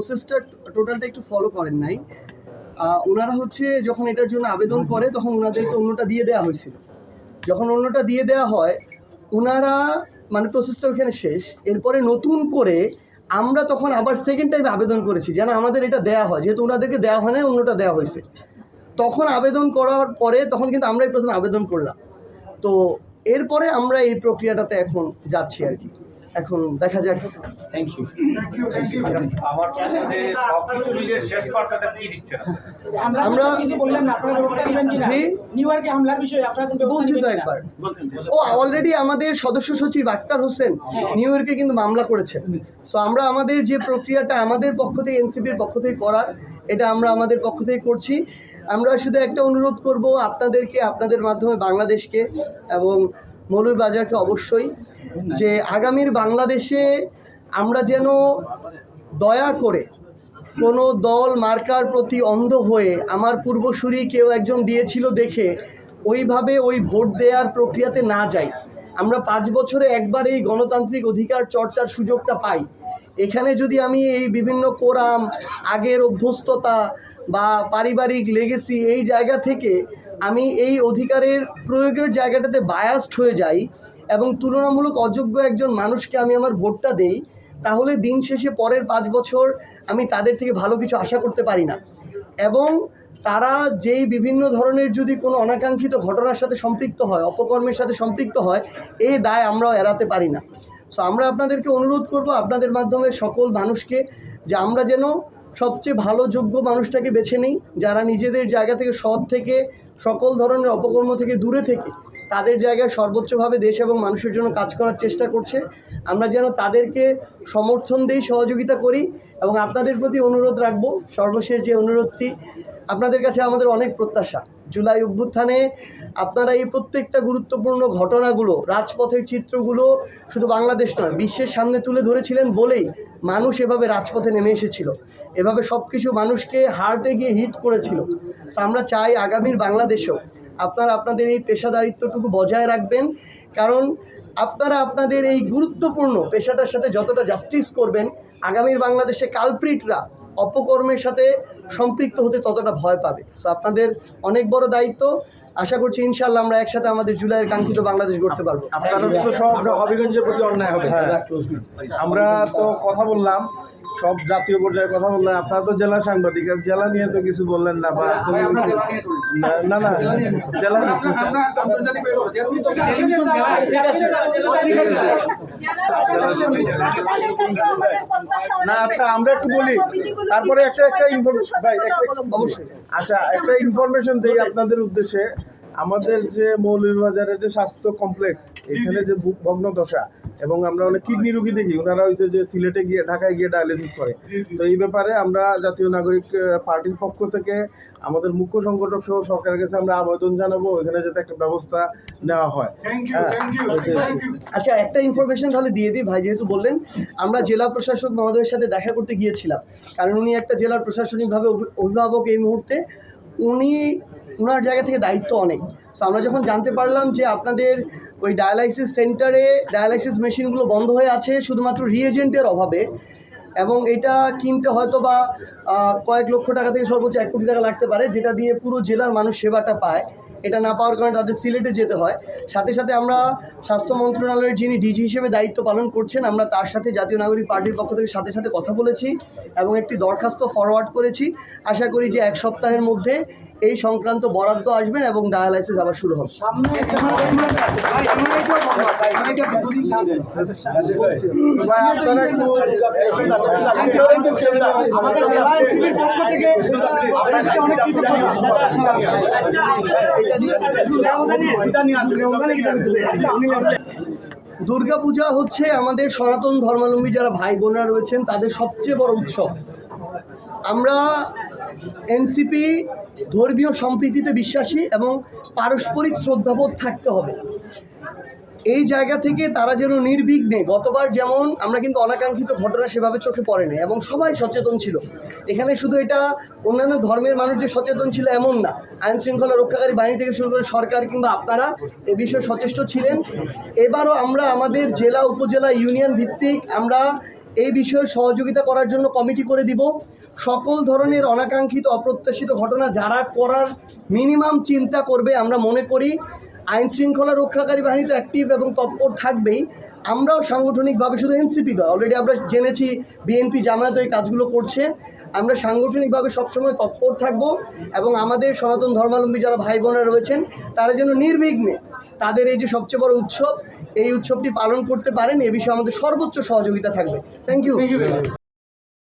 প্রসেসটা টোটালটা একটু ফলো করেন নাই। ওনারা হচ্ছে যখন এটার জন্য আবেদন করে তখন ওনাদেরকে অন্যটা দিয়ে দেওয়া হয়েছিল। যখন অন্যটা দিয়ে দেওয়া হয় ওনারা মানে প্রসেসটা ওখানে শেষ, এরপরে নতুন করে আমরা তখন আবার সেকেন্ড টাইম আবেদন করেছি যেন আমাদের এটা দেওয়া হয়, যেহেতু ওনাদেরকে দেওয়া হয় না, অন্যটা দেওয়া হয়েছে। তখন আবেদন করার পরে তখন কিন্তু আমরাই প্রথমে আবেদন করলাম। তো এরপরে আমরা এই প্রক্রিয়াটাতে এখন যাচ্ছি আর কি। এখন দেখা যাক। Thank you. আমার কাছে সবকিছু মিলে শেষ বার্তাটা কি দিচ্ছেন? আমরা কিছু বললেন না, আপনারা ব্যবস্থা নেবেন কিনা? জি, নিউ ইয়র্কে হামলার বিষয়ে আপনারা কোনো ব্যবস্থা বলছি তো নেবেন কিনা? একবার। ও অলরেডি আমাদের সদস্য সচিব আক্তার হোসেন নিউ ইয়র্কে কিন্তু মামলা করেছেন। সো আমরা আমাদের যে প্রক্রিয়াটা আমাদের পক্ষ থেকে এনসিপির পক্ষ থেকে করার, এটা আমরা আমাদের পক্ষ থেকে করছি। আমরা শুধু একটা অনুরোধ করব আপনাদেরকে, আপনাদের মাধ্যমে বাংলাদেশকে এবং মৌলভীবাজারকে অবশ্যই, যে আগামীর বাংলাদেশে আমরা যেন দয়া করে কোনো দল মার্কার প্রতি অন্ধ হয়ে, আমার পূর্বসূরি কেউ একজন দিয়েছিল দেখে ওইভাবে ওই ভোট দেওয়ার প্রক্রিয়াতে না যাই। আমরা 5 বছরে একবার এই গণতান্ত্রিক অধিকার চর্চার সুযোগটা পাই। এখানে যদি আমি এই বিভিন্ন কোরাম, আগের অভ্যস্ততা বা পারিবারিক লেগেসি এই জায়গা থেকে আমি এই অধিকারের প্রয়োগের জায়গাটাতে বায়াসড হয়ে যাই এবং তুলনামূলক অযোগ্য একজন মানুষকে আমি আমার ভোটটা দেই, তাহলে দিন শেষে পরের 5 বছর আমি তাদের থেকে ভালো কিছু আশা করতে পারি না। এবং তারা যেই বিভিন্ন ধরনের যদি কোনো অনাকাঙ্ক্ষিত ঘটনার সাথে সম্পৃক্ত হয়, অপকর্মের সাথে সম্পৃক্ত হয়, এই দায় আমরাও এড়াতে পারি না। সো আমরা আপনাদেরকে অনুরোধ করব আপনাদের মাধ্যমে সকল মানুষকে, যে আমরা যেন সবচেয়ে ভালো যোগ্য মানুষটাকে বেছে নিই, যারা নিজেদের জায়গা থেকে সৎ থেকে সকল ধরনের অপকর্ম থেকে দূরে থেকে তাদের জায়গায় সর্বোচ্চভাবে দেশ এবং মানুষের জন্য কাজ করার চেষ্টা করছে। আমরা যেন তাদেরকে সমর্থন দিই, সহযোগিতা করি। এবং আপনাদের প্রতি অনুরোধ রাখবো, সর্বশেষ যে অনুরোধটি, আপনাদের কাছে আমাদের অনেক প্রত্যাশা। জুলাই অভ্যুত্থানে আপনারা এই প্রত্যেকটা গুরুত্বপূর্ণ ঘটনাগুলো, রাজপথের চিত্রগুলো শুধু বাংলাদেশ নয় বিশ্বের সামনে তুলে ধরেছিলেন বলেই মানুষ এভাবে রাজপথে নেমে এসেছিল, এভাবে সব কিছু মানুষকে হার্টে গিয়ে হিট করেছিল। আমরা চাই আগামীর বাংলাদেশেও আপনারা আপনাদের এই পেশাদারিত্বটুকু বজায় রাখবেন, কারণ আপনারা আপনাদের এই গুরুত্বপূর্ণ পেশাটার সাথে যতটা জাস্টিস করবেন, আগামীর বাংলাদেশে কালপ্রিটরা অপকর্মের সাথে সম্পৃক্ত হতে ততটা ভয় পাবে। তো আপনাদের অনেক বড় দায়িত্ব। আশা করছি ইনশাআল্লাহ আমরা একসাথে আমাদের জুলাইয়ের কাঙ্ক্ষিত বাংলাদেশ গড়তে পারবো। আপনারা তো সব হবিগঞ্জের প্রতি অন্যায় হবে। আমরা তো কথা বললাম, সব জাতীয় পর্যায়ে কথা বললেন, আপনারা তো জেলা সাংবাদিক, আর জেলা নিয়ে তো কিছু বললেন না বা না না জেলা না। আচ্ছা আমরা একটু বলি, তারপরে একটা অবশ্যই আচ্ছা একটা ইনফরমেশন দিই আপনাদের উদ্দেশ্যে। আমাদের যে মৌলভীবাজারের যে স্বাস্থ্য কমপ্লেক্স, এখানে যে ভগ্ন দশা, এবং আমরা অনেক কিডনি রোগী দেখি, ওনারা হয়েছে যে সিলেটে গিয়ে, ঢাকায় গিয়ে ডায়ালিসিস করে। তো এই ব্যাপারে আমরা জাতীয় নাগরিক পার্টির পক্ষ থেকে আমাদের মুখ্য সংগঠক সহ সরকারের কাছে আমরা আবেদন জানাবো, এখানে যাতে একটা ব্যবস্থা নেওয়া হয়। আচ্ছা একটা ইনফরমেশন তাহলে দিয়ে দিই ভাই, যেহেতু বললেন, আমরা জেলা প্রশাসক মহোদয়ের সাথে দেখা করতে গিয়েছিলাম, কারণ উনি একটা জেলার প্রশাসনিকভাবে অভিভাবক এই মুহূর্তে, ওনার জায়গা থেকে দায়িত্ব অনেক। সো আমরা যখন জানতে পারলাম যে আপনাদের ওই ডায়ালাইসিস সেন্টারে ডায়ালাইসিস মেশিনগুলো বন্ধ হয়ে আছে শুধুমাত্র রিএজেন্টের অভাবে, এবং এটা কিনতে হয়তো বা কয়েক লক্ষ টাকা থেকে সর্বোচ্চ 1 কোটি টাকা লাগতে পারে, যেটা দিয়ে পুরো জেলার মানুষ সেবাটা পায়, এটা না পাওয়ার কারণে তাদের সিলেটে যেতে হয়। সাথে সাথে আমরা স্বাস্থ্য মন্ত্রণালয়ের যিনি ডিজি হিসেবে দায়িত্ব পালন করছেন, আমরা তার সাথে জাতীয় নাগরিক পার্টির পক্ষ থেকে সাথে সাথে কথা বলেছি এবং একটি দরখাস্ত ফরওয়ার্ড করেছি। আশা করি যে 1 সপ্তাহের মধ্যে এই সংক্রান্ত বরাদ্দ আসবেন এবং ডায়ালাইসিস আবার শুরু হবে। দুর্গাপূজা হচ্ছে আমাদের সনাতন ধর্মাবলম্বী যারা ভাই বোনরা রয়েছেন তাদের সবচেয়ে বড় উৎসব। আমরা এনসিপি ধর্মীয় সম্প্রীতিতে বিশ্বাসী এবং পারস্পরিক শ্রদ্ধাবোধ থাকতে হবে। এই জায়গা থেকে তারা যেন নির্বিঘ্নে, গতবার যেমন আমরা কিন্তু অনাকাঙ্ক্ষিত ঘটনা সেভাবে চোখে পড়ে না এবং সবাই সচেতন ছিল, এখানে শুধু এটা অন্যান্য ধর্মের মানুষ যে সচেতন ছিল এমন না, আইন শৃঙ্খলা রক্ষাকারী বাহিনী থেকে শুরু করে সরকার কিংবা আপনারা এ বিষয়ে সচেষ্ট ছিলেন। এবারও আমরা আমাদের জেলা উপজেলা ইউনিয়ন ভিত্তিক আমরা এই বিষয়ে সহযোগিতা করার জন্য কমিটি করে দিব। সকল ধরনের অনাকাঙ্ক্ষিত অপ্রত্যাশিত ঘটনা যারা করার মিনিমাম চিন্তা করবে, আমরা মনে করি আইন শৃঙ্খলা রক্ষাকারী বাহিনী তো অ্যাক্টিভ এবং তৎপর থাকবেই, আমরাও সাংগঠনিকভাবে, শুধু এনসিপি নয়, অলরেডি আমরা জেনেছি বিএনপি জামায়াত এই কাজগুলো করছে। আমরা সাংগঠনিকভাবে সবসময় তৎপর থাকব এবং আমাদের সনাতন ধর্মাবলম্বী যারা ভাই বোনেরা রয়েছেন তারা যেন নির্বিঘ্নে তাদের এই যে সবচেয়ে বড় উৎসব, এই উৎসবটি পালন করতে পারেন, এ বিষয়ে আমাদের সর্বোচ্চ সহযোগিতা থাকবে। Thank you.